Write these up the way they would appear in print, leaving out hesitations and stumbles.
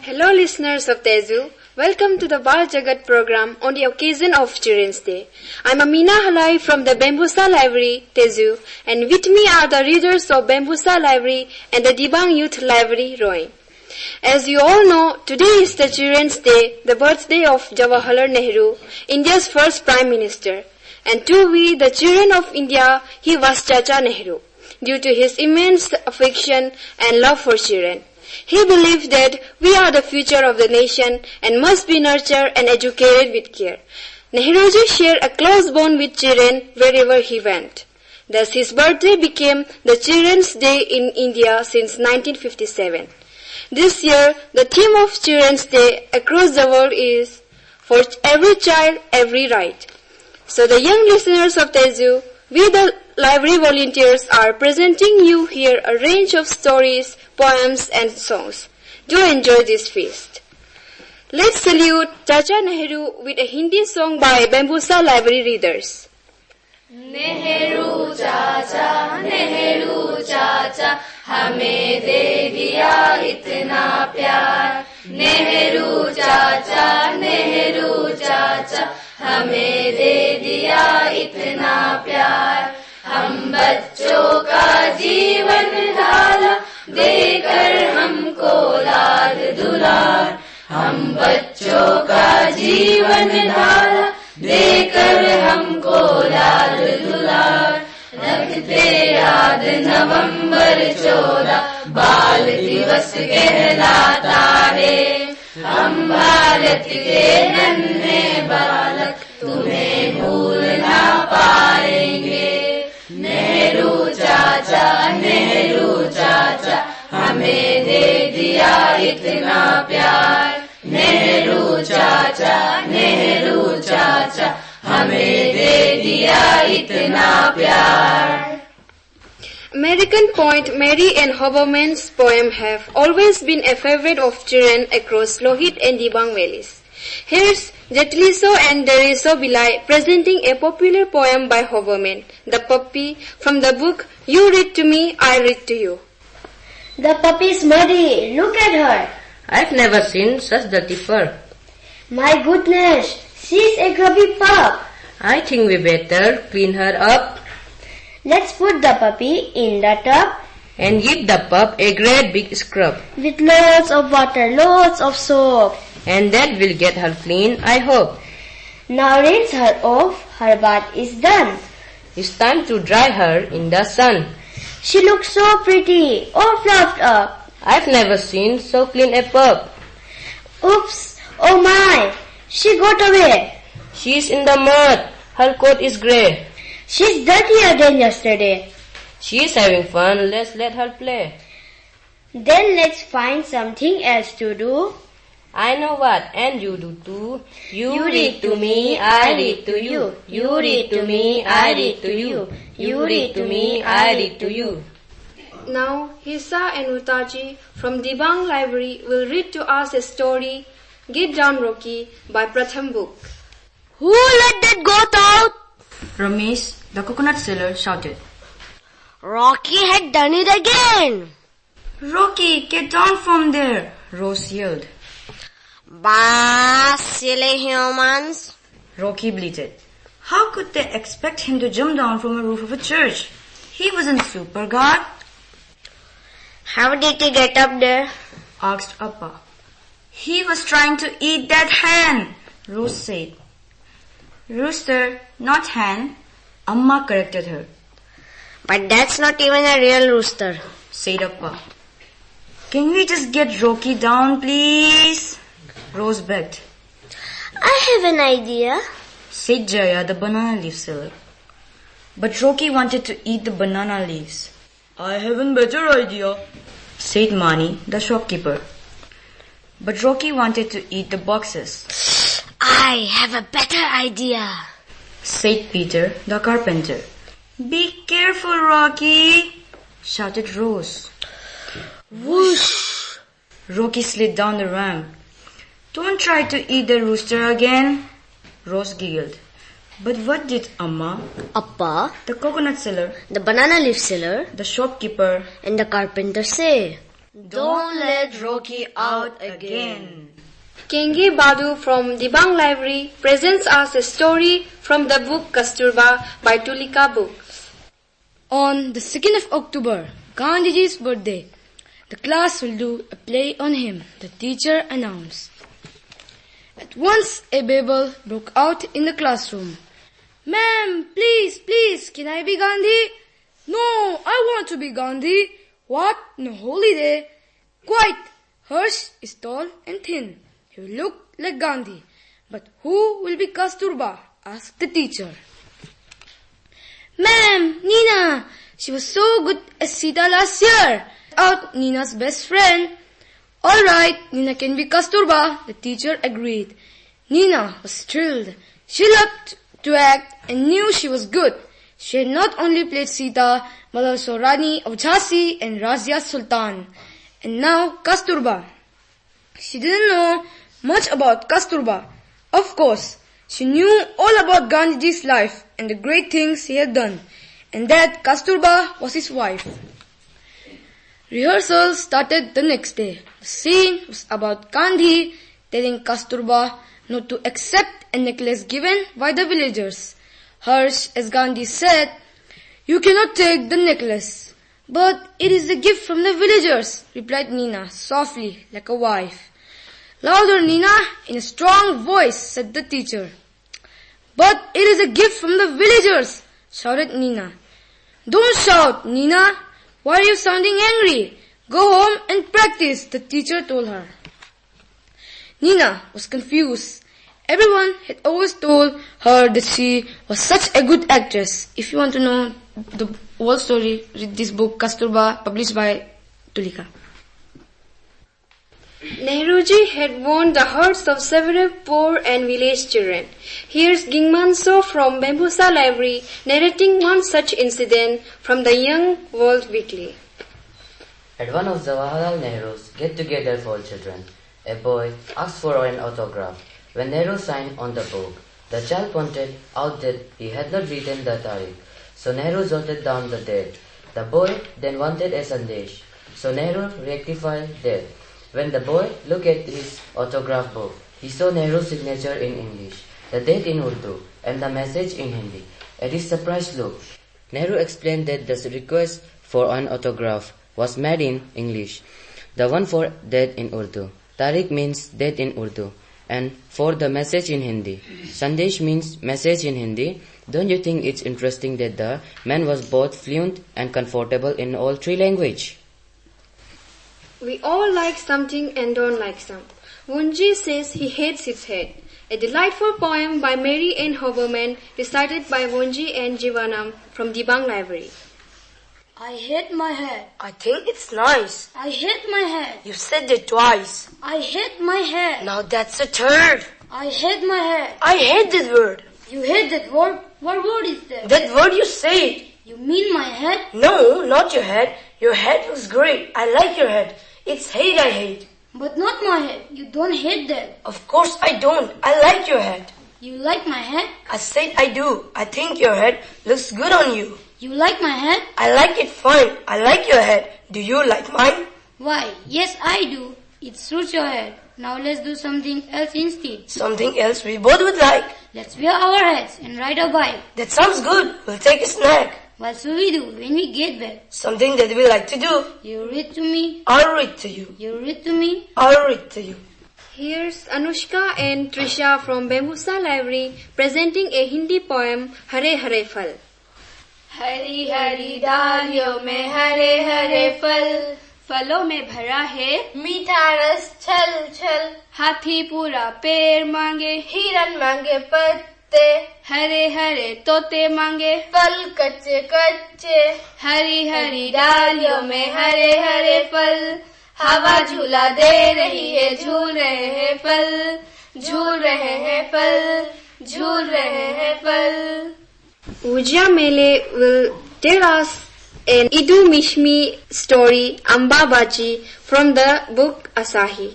Hello listeners of Tezu, welcome to the BAL JAGAT program on the occasion of Children's Day. I'm Amina Halai from the Bamboosa Library, Tezu, and with me are the readers of Bamboosa Library and the Dibang Youth Library, Roing. As you all know, today is the Children's Day, the birthday of Jawaharlal Nehru, India's first Prime Minister. And to we, the children of India, he was Chacha Nehru, due to his immense affection and love for children. He believed that we are the future of the nation and must be nurtured and educated with care. Nehruji shared a close bond with children wherever he went. Thus his birthday became the Children's Day in India since 1957. This year, the theme of Children's Day across the world is For Every Child, Every Right. So the young listeners of Tezu, we the library volunteers are presenting you here a range of stories, poems and songs. Do enjoy this feast. Let's salute Chacha Nehru with a Hindi song by Bamboosa library readers. Nehru Chacha, हमें दे दिया इतना प्यार. Nehru Chacha, हमें दे दिया इतना प्यार. हम बच्चों का जीवन ढाला, देकर हमको लाड दुलार. हम बच्चों का जीवन ढाला, देकर हमको लाड दुलार. रखते याद नवंबर 14 बाल दिवस कहलाता है. हम भारत के नन्हे बालक तुम्हें भूल ना पाएंगे. नेहरू चाचा, हमें दे दिया इतना प्यार. नेहरू चाचा, हमें दे दिया इतना प्यार. American poet Mary Ann Hoberman's poems have always been a favorite of children across Lohit and Dibang valleys. Here's Jetliso and Dereso presenting a popular poem by Hoberman, The Puppy, from the book You Read to Me, I Read to You. The puppy's muddy. Look at her. I've never seen such dirty fur. My goodness, she's a grubby pup. I think we better clean her up Let's put the puppy in the tub and give the pup a great big scrub. with loads of water, loads of soap. And that will get her clean, I hope. Now rinse her off, her bath is done. It's time to dry her in the sun. She looks so pretty, all fluffed up. I've never seen so clean a pup. Oops, oh my, she got away. She's in the mud. Her coat is grey. She's dirtier than yesterday. She's having fun. Let's let her play. Then let's find something else to do. I know what, and you do too. You read to me, I read to you. You read to me, I read to you. You read to me, I read to you. Now, Heso and Wutashi from Dibang Library will read to us a story, Get Down Rocky, by Pratham Book. Who let that goat out? Ramesh, the coconut seller, shouted. Rocky had done it again. Rocky, get down from there, Rose yelled. Bah, silly humans. Rocky bleated. How could they expect him to jump down from a roof of a church? He wasn't super god, How did he get up there? asked Appa. He was trying to eat that hen, Rose said. Rooster, not hen, Amma corrected her, But that's not even a real rooster. said Appa. Can we just get Rocky down, please? Rose begged, I have an idea. said Jaya, the banana leaf seller. But Rocky wanted to eat the banana leaves. I have a better idea, said Mani, the shopkeeper. But Rocky wanted to eat the boxes, I have a better idea. said Peter, the carpenter. Be careful, Rocky, shouted Rose. Whoosh! Rocky slid down the ramp. Don't try to eat the rooster again, Rose giggled. But what did Amma, Appa, the coconut seller, the banana leaf seller, the shopkeeper, and the carpenter say? Don't let Rocky out again. Kenge Badu from Dibang Library presents us a story from the book Kasturba by Tulika Books. On the 2nd of October, Gandhiji's birthday, the class will do a play on him, the teacher announced. At once a babble broke out in the classroom. Ma'am, please, can I be Gandhi? No, I want to be Gandhi. What? No holy day. Quite. Harsh is tall and thin. He will look like Gandhi. But who will be Kasturba? Asked the teacher. Ma'am, Nina. She was so good as Sita last year. Out Nina's best friend. Alright, Nina can be Kasturba, the teacher agreed. Nina was thrilled. She loved to act and knew she was good. She had not only played Sita, but also Rani of Jhansi and Razia Sultan. And now Kasturba. She didn't know much about Kasturba. Of course, she knew all about Gandhiji's life and the great things he had done, and that Kasturba was his wife. Rehearsal started the next day. The scene was about Gandhi telling Kasturba not to accept a necklace given by the villagers. Harsh, as Gandhi said, "You cannot take the necklace." "But it is a gift from the villagers," replied Nina, softly, like a wife. "Louder, Nina," in a strong voice, said the teacher. "But it is a gift from the villagers," shouted Nina. "Don't shout, Nina. Why are you sounding angry? Go home and practice," the teacher told her. Nina was confused. Everyone had always told her that she was such a good actress. If you want to know the whole story, read this book, Kasturba, published by Tulika. Nehruji had won the hearts of several poor and village children. Here's Gingmanso from Bamboosa Library narrating one such incident from the Young World Weekly. At one of Jawaharlal Nehru's get-together for children, a boy asked for an autograph. When Nehru signed on the book, the child pointed out that he had not written the tarikh, so Nehru jotted down the date. The boy then wanted a sandesh, so Nehru rectified that. When the boy looked at his autograph book, he saw Nehru's signature in English, the date in Urdu, and the message in Hindi. At his surprised look, Nehru explained that the request for an autograph was made in English, the one for date in Urdu. Tarikh means date in Urdu, and for the message in Hindi. Sandesh means message in Hindi. Don't you think it's interesting that the man was both fluent and comfortable in all three languages? We all like something and don't like some. Wunji says he hates his head. A delightful poem by Mary Ann Hoberman recited by Wunji and Jeewanam from Dibang Library. I hate my head. I think it's nice. I hate my head. You said it twice. I hate my head. Now that's the third. I hate my head. I hate that word. You hate that word? What word is that? That word you said. You mean my head? No, not your head. Your head looks great. I like your head. It's hate I hate. But not my head. You don't hate that. Of course I don't. I like your head. You like my head? I said I do. I think your head looks good on you. You like my head? I like it fine. I like your head. Do you like mine? Why, yes I do. It suits your head. Now let's do something else instead. Something else we both would like. Let's wear our hats and ride a bike. That sounds good. We'll take a snack. What shall we do when we get back? Something that we like to do. You read to me. I'll read to you. You read to me. I'll read to you. Here's Anushka and Trisha from Bamboosa Library presenting a Hindi poem, Hare Hare Phal. Hari Hari डालियों में हरे हरे फल, फलों में भरा है मीठा रस छल छल। हाथी पूरा पेड़ मांगे, हिरन मांगे पत्ते, हरे हरे तोते मांगे फल कच्चे कच्चे। हरी हरी डालियों में हरे हरे फल, हवा झूला दे रही है, झूल रहे हैं फल, झूल रहे हैं फल, झूल रहे हैं फल। Wujiya Mele will tell us an Idu Mishmi story, Amba Bachi, from the book Asahi.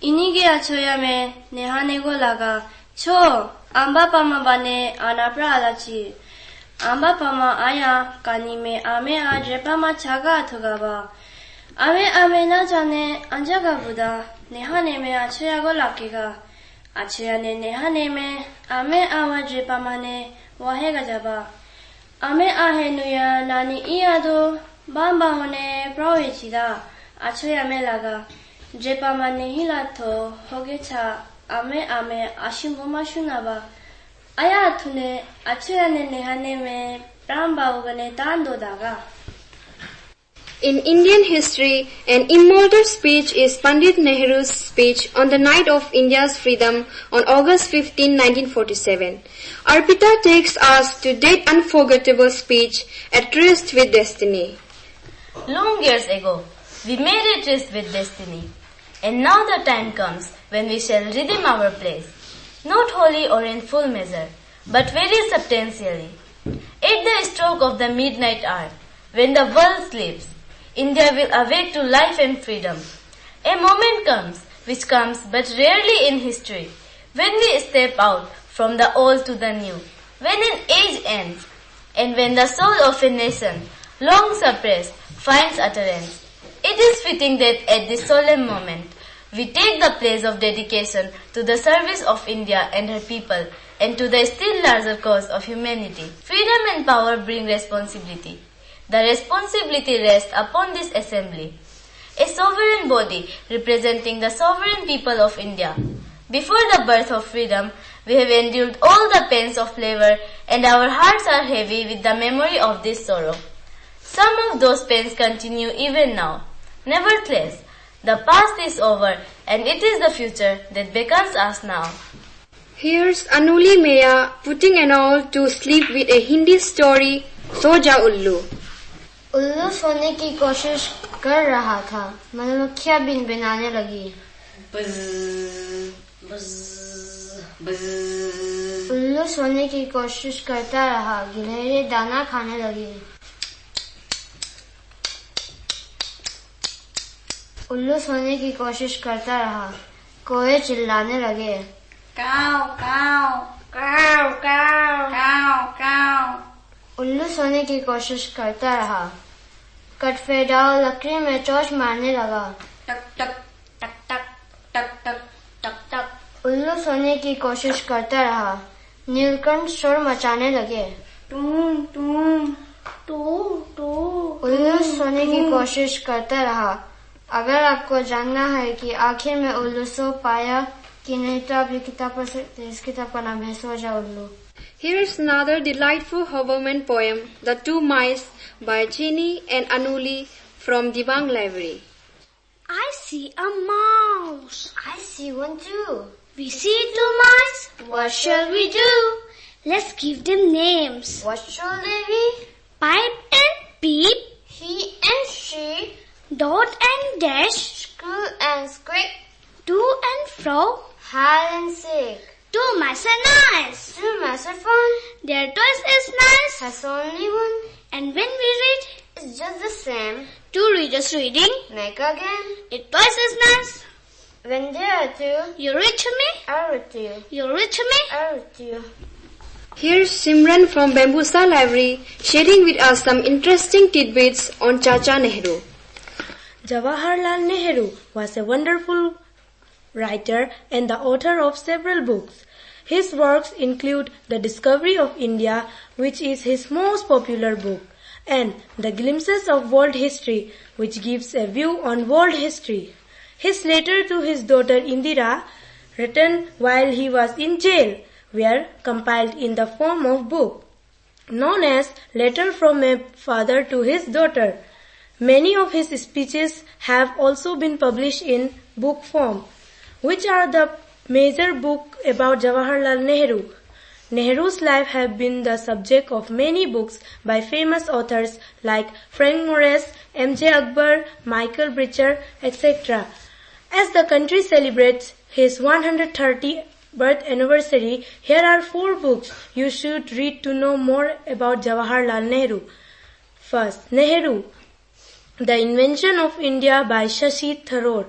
इन्हीं के अछोया में नेहाने को लगा छो आंबा पामा बने आना प्रालाची आंबा पामा आया कानी में आमे आज रेपा मा छागा थुगाबा Ame na jane anjaga buda nehane me achyago lakega. Achyane nehane me ame awa jepamane wahega jaba. Ame ahenuya nani iado bamba hone prohichida. Achyame laga. Jepamane hilato hogecha ame ashungoma shunaba. Aya tune achyane nehane me pramba ugane tando daga. In Indian history, an immortal speech is Pandit Nehru's speech on the night of India's freedom on August 15, 1947. Arpita takes us to that unforgettable speech, A Tryst with Destiny. Long years ago, we made a tryst with destiny, and now the time comes when we shall redeem our place, not wholly or in full measure, but very substantially. At the stroke of the midnight hour, when the world sleeps, India will awake to life and freedom. A moment comes, which comes but rarely in history, when we step out from the old to the new, when an age ends, and when the soul of a nation, long suppressed, finds utterance. It is fitting that at this solemn moment, we take the place of dedication to the service of India and her people, and to the still larger cause of humanity. Freedom and power bring responsibility. The responsibility rests upon this assembly, a sovereign body representing the sovereign people of India. Before the birth of freedom, we have endured all the pains of labor, and our hearts are heavy with the memory of this sorrow. Some of those pains continue even now. Nevertheless, the past is over, and it is the future that beckons us now. Here's Anuli Maya putting an owl to sleep with a Hindi story, Soja Ullu. उल्लू सोने की कोशिश कर रहा था, मधुमक्खियां बिन बनाने लगी। उल्लू सोने की कोशिश करता रहा, गिलहरी दाना खाने लगी। उल्लू सोने की कोशिश करता रहा, कोए चिल्लाने लगे। काव काव काव काव काव काव। उल्लू सोने की कोशिश करता रहा, कटफेडाव लकड़ी में चोंच मारने लगा। टक टक टक टक टक टक टक टक। उल्लू सोने की कोशिश करता रहा, नीलकंठ शोर मचाने लगे। टूम टूम टू टू। उल्लू सोने की कोशिश करता रहा। अगर आपको जानना है कि आखिर में उल्लू सो पाया कि नहीं, तो आप ये किताब पढ़ सकते हैं। इस किताब का नाम है सोजा उल्लू। Here's another delightful Hoverman poem, The Two Mice, by Chhine and Anuli from Dibang Library. I see a mouse. I see one too. We see two mice. What shall we do? Let's give them names. What shall they be? Pipe and peep. He and she. Dot and dash. Screw and squeak. To and fro. Hide and seek. Two mice are nice. Two mice are fun. Their toys is nice. Has only one. And when we read, it's just the same. Two readers reading. Make again. It twice is nice. When there are two, you read to me. I read to you. You read to me. I read to you. Here's Simran from Bamboosa Library sharing with us some interesting tidbits on Chacha Nehru. Jawaharlal Nehru was a wonderful writer and the author of several books. His works include The Discovery of India, which is his most popular book, and The Glimpses of World History, which gives a view on world history. His letter to his daughter Indira, written while he was in jail, were compiled in the form of book, known as Letter from a Father to His Daughter. Many of his speeches have also been published in book form, which are the major book about Jawaharlal Nehru. Nehru's life has been the subject of many books by famous authors like Frank Morris, M.J. Akbar, Michael Bridger, etc. As the country celebrates his 130th birth anniversary, here are 4 books you should read to know more about Jawaharlal Nehru. First, Nehru, The Invention of India by Shashi Tharoor.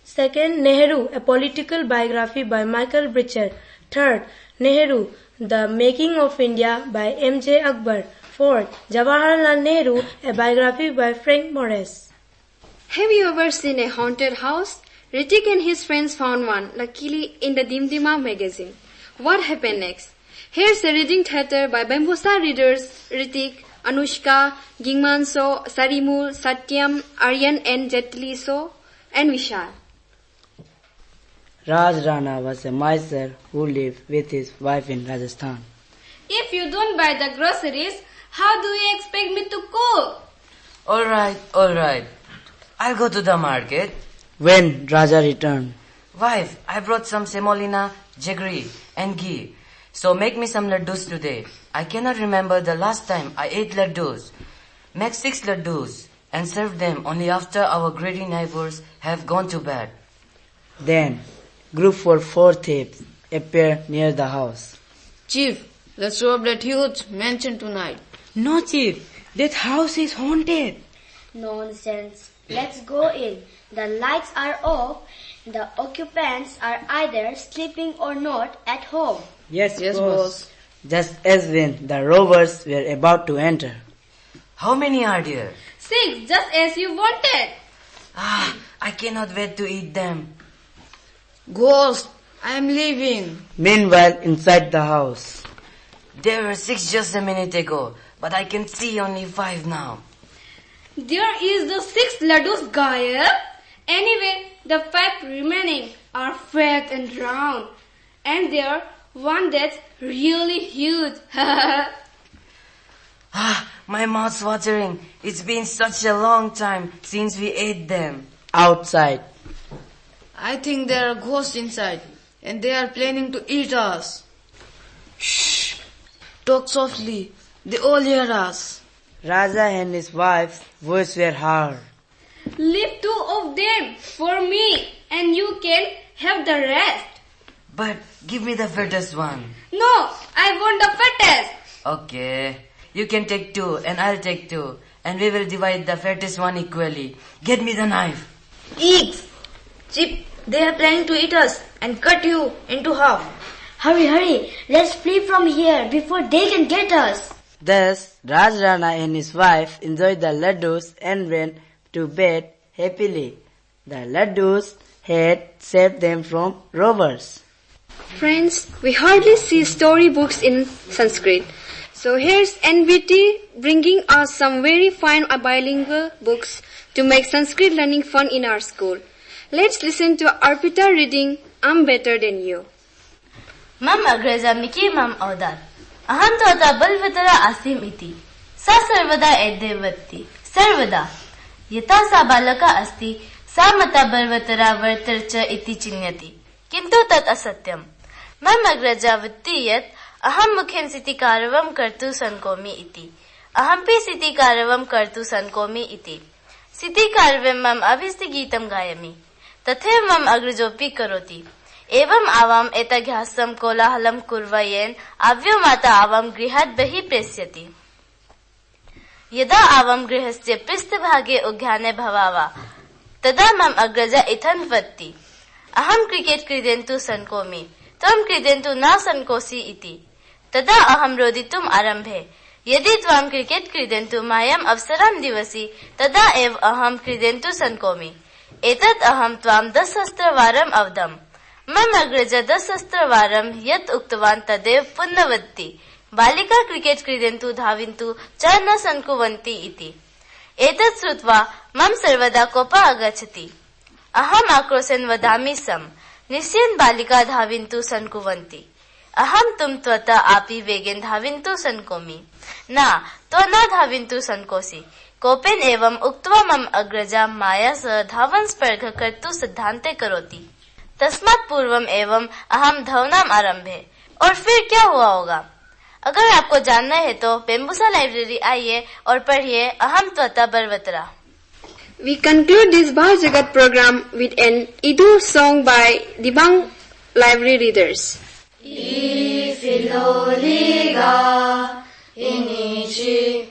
Second, Nehru, a political biography by Michael Bridger. Third, Nehru, The Making of India by M.J. Akbar. Fourth, Jawaharlal Nehru, a biography by Frank Morris. Have you ever seen a haunted house? Ritwik and his friends found one, luckily in the Dimdima magazine. What happened next? Here's a reading theater by Bamboosa readers Ritwik, Anushka, Gingmanso, Sarimul, Satyam, Aryan and Jetliso and Vishal. Raj Rana was a miser who lived with his wife in Rajasthan. If you don't buy the groceries, how do you expect me to cook? Alright. I'll go to the market. When Raja returned, Wife, I brought some semolina, jaggery and ghee. So make me some laddus today. I cannot remember the last time I ate laddus. Make 6 laddus and serve them only after our greedy neighbors have gone to bed. then group for 4 thieves appeared near the house. Chief, let's rob that huge mansion tonight. No, Chief. That house is haunted. Nonsense. Let's go in. The lights are off. The occupants are either sleeping or not at home. Yes, boss. Just as when the robbers were about to enter. How many are there? 6, just as you wanted. I cannot wait to eat them. Ghost, I am leaving. Meanwhile, inside the house, There were 6 just a minute ago, but I can see only 5 now. There is the 6 laddus, Gayab. Anyway, the 5 remaining are fat and round. And there one that's really huge. My mouth's watering. It's been such a long time since we ate them. outside, I think there are ghosts inside, and they are planning to eat us. Shh! Talk softly. They all hear us. Raja and his wife's voice were heard. Leave 2 of them for me, and you can have the rest. But give me the fattest one. No, I want the fattest. Okay. You can take 2 and I'll take 2. And we will divide the fattest one equally. Get me the knife. Eat! Chip, they are planning to eat us and cut you into half. Hurry. Let's flee from here before they can get us. Thus, Raj Rana and his wife enjoyed the laddus and went to bed happily. The laddus had saved them from robbers. Friends, we hardly see storybooks in Sanskrit. So here's NBT bringing us some very fine bilingual books to make Sanskrit learning fun in our school. Let's listen to Arpita reading I'm Better Than You. Mam agreza miki mam audat. Aham tota balvatara asim iti. Sa sarvada eddevatti. Sarvada. Yata sa balaka asti. Sa mata balvatara vartarcha iti chinyati. Kintu tat asatyam. Mam agreza vitti yat. Aham mukhem siti karavam kartu sankomi iti. Ahampi siti karavam kartu sankomi iti. Siti karvam mam avisti geetam gayami. Tathe mam agrajopi karoti. Evam avam etaghasam kolahalam kurvayen avyamata avam grihat bahi presyati. Yada avam grihasya pristabhage ugyane bhavava. Tada mam agraja ithan vatti. Aham cricket kridentu sankomi. Tvam kridentu na sankosi iti. Tada aham roditum arambhe. Yadi tvam cricket kridentu mayam avsaram divasi. Tada ev aham kridentu sankomi. Etat aham tvam 10 sastravaram avdam. Mam agraja 10 sastravaram yat uktavan tadev punnavatti. Balika cricket kridentu dhavintu cha na sankuvanti iti. Etat srutva mam sarvada kopa agachati. Aham akrosen vadami sam. Nisyan balika dhavintu sankuvanti. Aham tum tvata api vegen dhavintu sankomi. Na, tvana dhavintu sankosi. Kopen evam uktva mam agraja maya sa dhavan spargha kartu siddhante karoti. तस्मात् पूर्वम एवं अहम धवनाम आरंभे. और फिर क्या हुआ होगा? अगर आपको जानना है तो बेम्बूसा लाइब्रेरी आइए और पढ़िए अहम त्वता बलवतरा. We conclude this Bal Jagat program with an Idur song by Dibang library readers. Ifiloliga inichi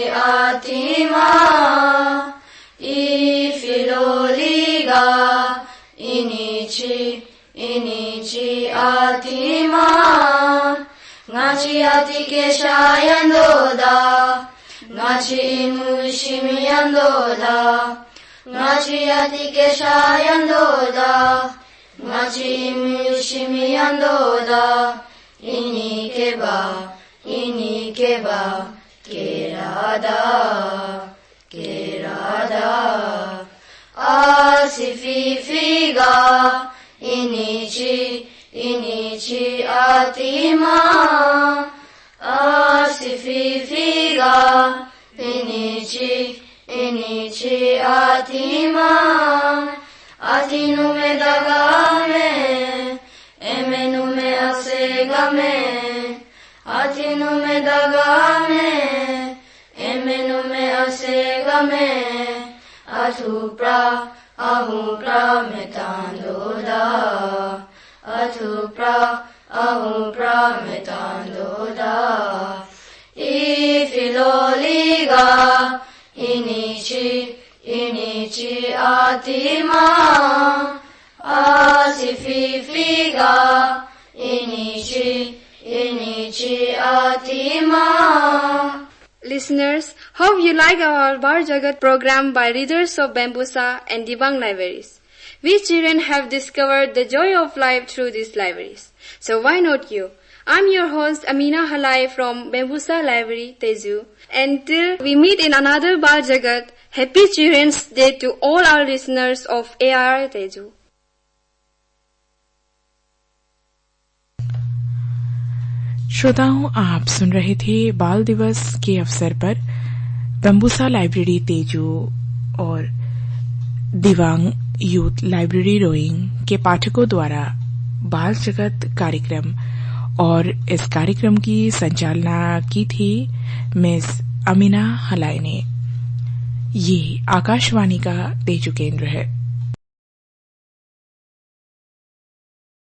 atima. Ifiloliga inichi atima. Ngachi atike shayandoda. ngachi shimiyandoda, ngachi atike shayandoda, ngachi shimiyandoda, inikeba, kerada, asififiga, inichi atima, asififiga, inichi atima, atinume dagame, emenume asegame, atinume dagame, emenume asegame, ahupra metandoda, ahupra metandoda, ifiloliga, inichi atima, asififiga, inichi atima. Listeners, hope you like our Bar Jagat program by readers of Bamboosa and Dibang libraries. We children have discovered the joy of life through these libraries. So why not you? I'm your host Amina Halai from Bamboosa Library, Tezu. Until we meet in another Bar Jagat, Happy Children's Day to all our listeners of AR Tezu. श्रोताओं, आप सुन रहे थे बाल दिवस के अवसर पर बम्बूसा library Tezu और दिवांग यूथ लाइब्रेरी रोइंग के पाठकों द्वारा बाल जगत कार्यक्रम, और इस कार्यक्रम की संचालना की थी मिस अमीना हलाई ने। ये आकाशवाणी का तेजू केंद्र है।